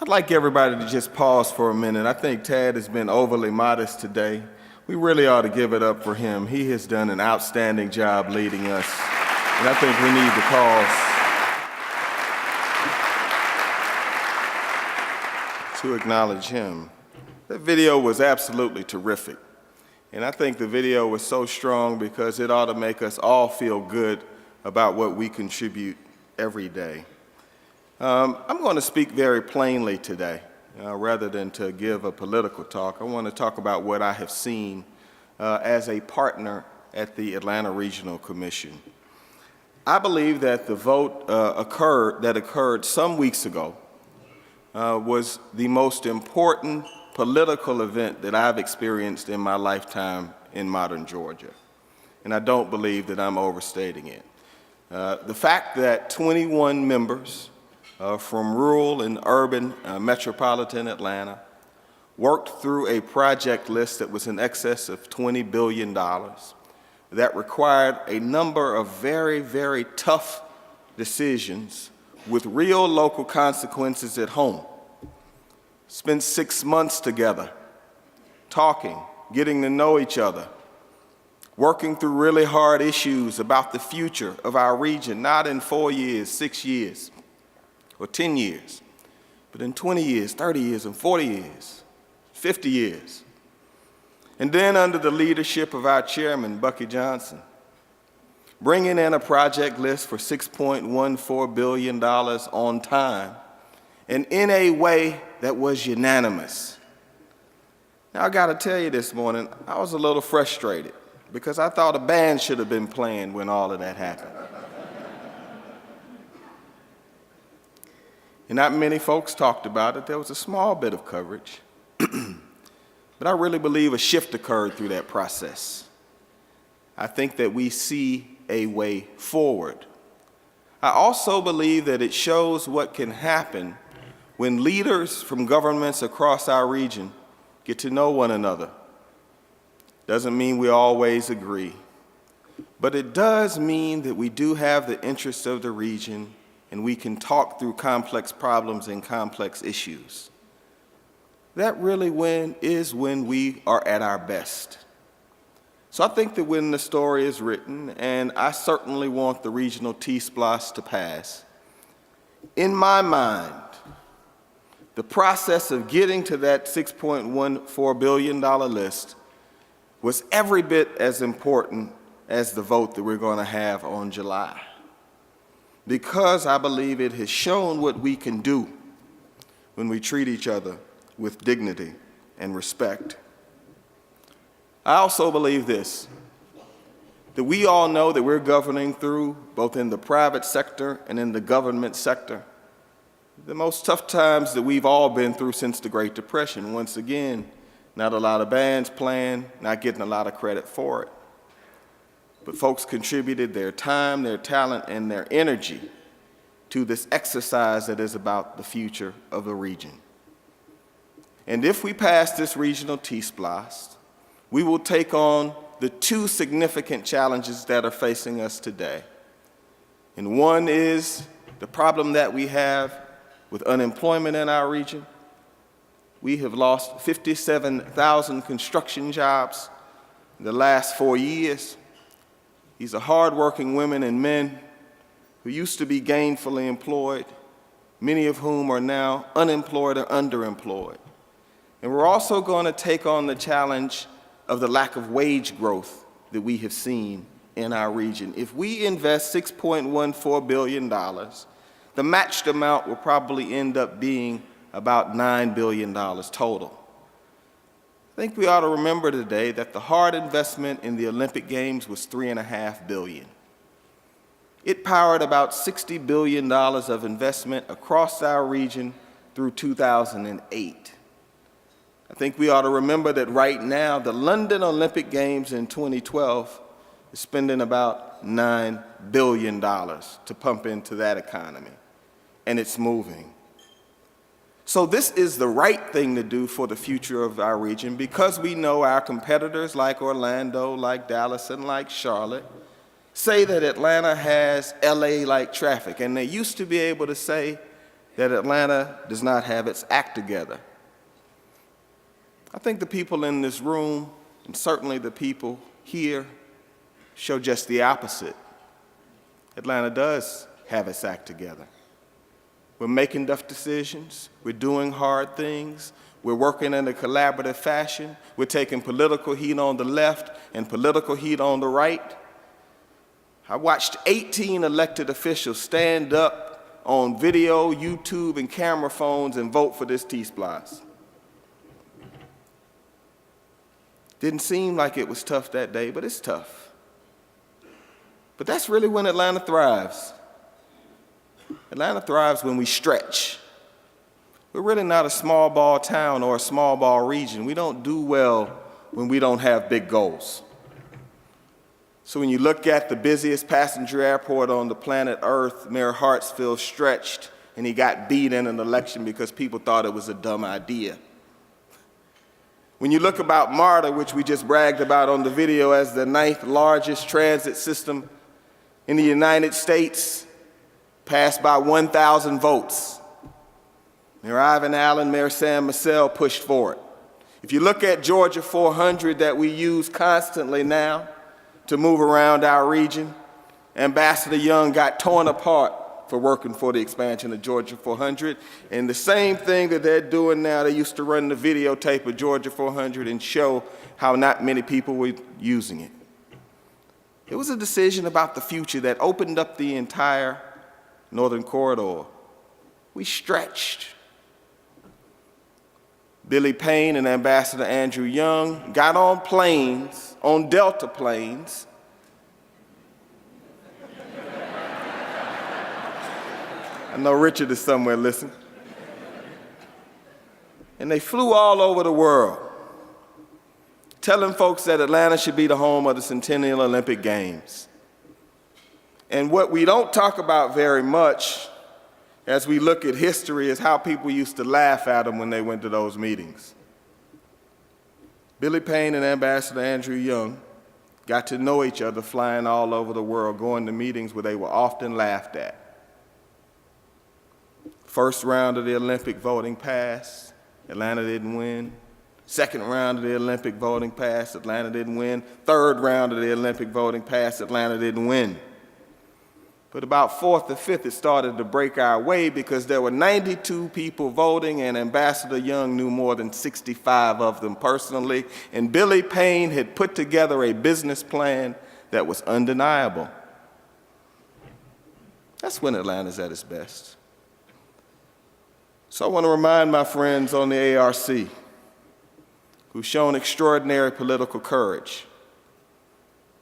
I'd like everybody to just pause for a minute. I think Tad has been overly modest today. We really ought to give it up for him. He has done an outstanding job leading us, and I think we need to pause to acknowledge him. That video was absolutely terrific, and I think the video was so strong because it ought to make us all feel good about what we contribute every day. I'm going to speak very plainly today, rather than to give a political talk. I want to talk about what I have seen as a partner at the Atlanta Regional Commission. I believe that the vote that occurred some weeks ago was the most important political event that I've experienced in my lifetime in modern Georgia, and I don't believe that I'm overstating it. The fact that 21 members from rural and urban metropolitan Atlanta worked through a project list that was in excess of $20 billion that required a number of very, very tough decisions with real local consequences at home. Spent 6 months together, talking, getting to know each other, working through really hard issues about the future of our region, not in 4 years, 6 years, or 10 years, but in 20 years, 30 years, and 40 years, 50 years. And then under the leadership of our chairman, Bucky Johnson, bringing in a project list for $6.14 billion on time, and in a way that was unanimous. Now, I gotta tell you this morning, I was a little frustrated because I thought a band should have been playing when all of that happened. And not many folks talked about it. There was a small bit of coverage. But I really believe a shift occurred through that process. I think that we see a way forward. I also believe that it shows what can happen when leaders from governments across our region get to know one another. Doesn't mean we always agree, but it does mean that we do have the interests of the region and we can talk through complex problems and complex issues. That really is when we are at our best. So I think that when the story is written, and I certainly want the regional T-SPLOST to pass, in my mind, the process of getting to that $6.14 billion list was every bit as important as the vote that we're going to have on July, because I believe it has shown what we can do when we treat each other with dignity and respect. I also believe this, that we all know that we're governing through, both in the private sector and in the government sector, the most tough times that we've all been through since the Great Depression. Once again, not a lot of bands playing, not getting a lot of credit for it. But folks contributed their time, their talent, and their energy to this exercise that is about the future of the region. And if we pass this regional T-SPLOST, we will take on the two significant challenges that are facing us today. And one is the problem that we have with unemployment in our region. We have lost 57,000 construction jobs in the last 4 years. These are hardworking women and men who used to be gainfully employed, many of whom are now unemployed or underemployed. And we're also going to take on the challenge of the lack of wage growth that we have seen in our region. If we invest $6.14 billion, the matched amount will probably end up being about $9 billion total. I think we ought to remember today that the hard investment in the Olympic Games was $3.5 billion. It powered about $60 billion of investment across our region through 2008. I think we ought to remember that right now, the London Olympic Games in 2012 is spending about $9 billion to pump into that economy, and it's moving. So this is the right thing to do for the future of our region, because we know our competitors like Orlando, like Dallas, and like Charlotte say that Atlanta has LA-like traffic, and they used to be able to say that Atlanta does not have its act together. I think the people in this room, and certainly the people here, show just the opposite. Atlanta does have its act together. We're making tough decisions. We're doing hard things. We're working in a collaborative fashion. We're taking political heat on the left and political heat on the right. I watched 18 elected officials stand up on video, YouTube, and camera phones and vote for this T-Splice. Didn't seem like it was tough that day, but it's tough. But that's really when Atlanta thrives. Atlanta thrives when we stretch. We're really not a small ball town or a small ball region. We don't do well when we don't have big goals. So when you look at the busiest passenger airport on the planet Earth, Mayor Hartsfield stretched, and he got beat in an election because people thought it was a dumb idea. When you look about MARTA, which we just bragged about on the video as the 9th largest transit system in the United States, passed by 1,000 votes. Mayor Ivan Allen, Mayor Sam Massell pushed for it. If you look at Georgia 400 that we use constantly now to move around our region, Ambassador Young got torn apart for working for the expansion of Georgia 400. And the same thing that they're doing now, they used to run the videotape of Georgia 400 and show how not many people were using it. It was a decision about the future that opened up the entire Northern Corridor. We stretched. Billy Payne and Ambassador Andrew Young got on planes, on Delta planes, I know Richard is somewhere listening, and they flew all over the world, telling folks that Atlanta should be the home of the Centennial Olympic Games. And what we don't talk about very much as we look at history is how people used to laugh at them when they went to those meetings. Billy Payne and Ambassador Andrew Young got to know each other flying all over the world, going to meetings where they were often laughed at. First round of the Olympic voting passed, Atlanta didn't win. Second round of the Olympic voting passed, Atlanta didn't win. Third round of the Olympic voting passed, Atlanta didn't win. But about fourth or fifth, it started to break our way because there were 92 people voting, and Ambassador Young knew more than 65 of them personally. And Billy Payne had put together a business plan that was undeniable. That's when Atlanta's at its best. So I want to remind my friends on the ARC who've shown extraordinary political courage.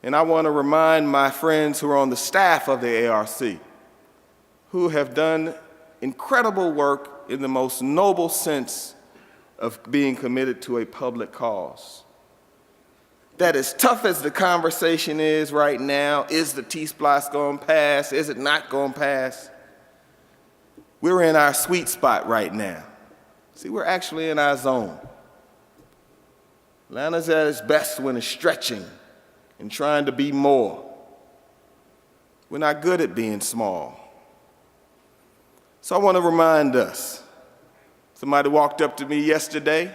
And I want to remind my friends who are on the staff of the ARC, who have done incredible work in the most noble sense of being committed to a public cause. That as tough as the conversation is right now, is the T-Splice going to pass? Is it not going to pass? We're in our sweet spot right now. See, we're actually in our zone. Atlanta's at its best when it's stretching and trying to be more. We're not good at being small. So I want to remind us. Somebody walked up to me yesterday,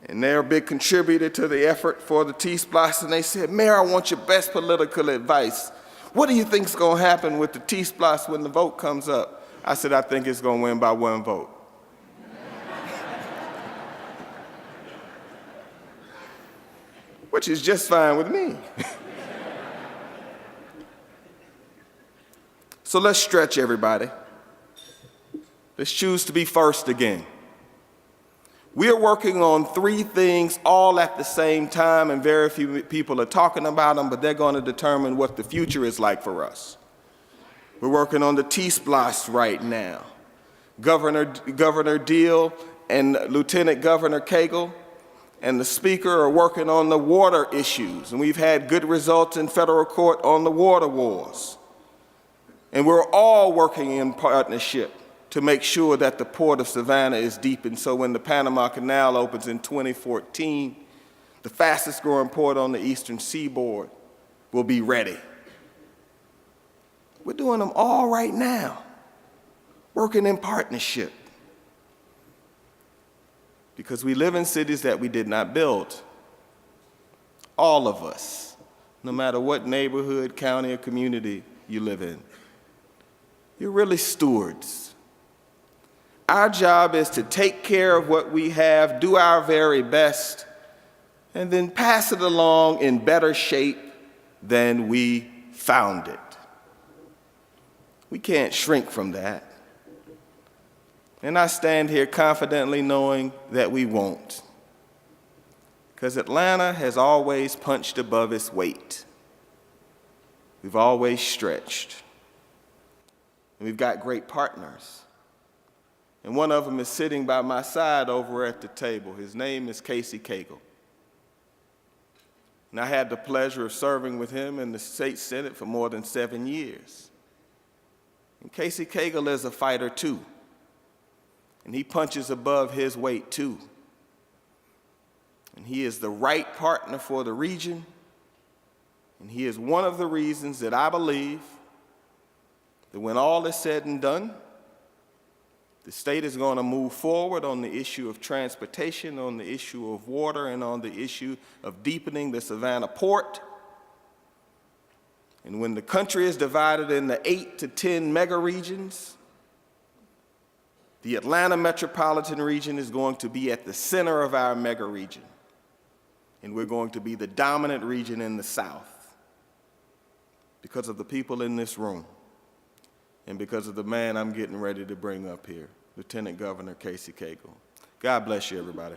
and they're a big contributor to the effort for the T-Splice, and they said, Mayor, I want your best political advice. What do you think's going to happen with the T-Splice when the vote comes up? I said, I think it's going to win by 1 vote. Which is just fine with me. So let's stretch, everybody. Let's choose to be first again. We are working on 3 things all at the same time, and very few people are talking about them, but they're going to determine what the future is like for us. We're working on the T-Splice right now. Governor Deal and Lieutenant Governor Cagle and the Speaker are working on the water issues, and we've had good results in federal court on the water wars. And we're all working in partnership to make sure that the port of Savannah is deepened, so when the Panama Canal opens in 2014, the fastest growing port on the eastern seaboard will be ready. We're doing them all right now. working in partnership. Because we live in cities that we did not build. All of us, no matter what neighborhood, county, or community you live in. You're really stewards. Our job is to take care of what we have, do our very best, and then pass it along in better shape than we found it. We can't shrink from that. And I stand here confidently knowing that we won't. Because Atlanta has always punched above its weight. We've always stretched. And we've got great partners. And one of them is sitting by my side over at the table. His name is Casey Cagle. And I had the pleasure of serving with him in the state Senate for more than 7 years. And Casey Cagle is a fighter too. And he punches above his weight too. And he is the right partner for the region. And he is one of the reasons that I believe that when all is said and done, the state is going to move forward on the issue of transportation, on the issue of water, and on the issue of deepening the Savannah port. And when the country is divided into 8 to 10 mega regions, the Atlanta metropolitan region is going to be at the center of our mega region. And we're going to be the dominant region in the South because of the people in this room and because of the man I'm getting ready to bring up here, Lieutenant Governor Casey Cagle. God bless you, everybody.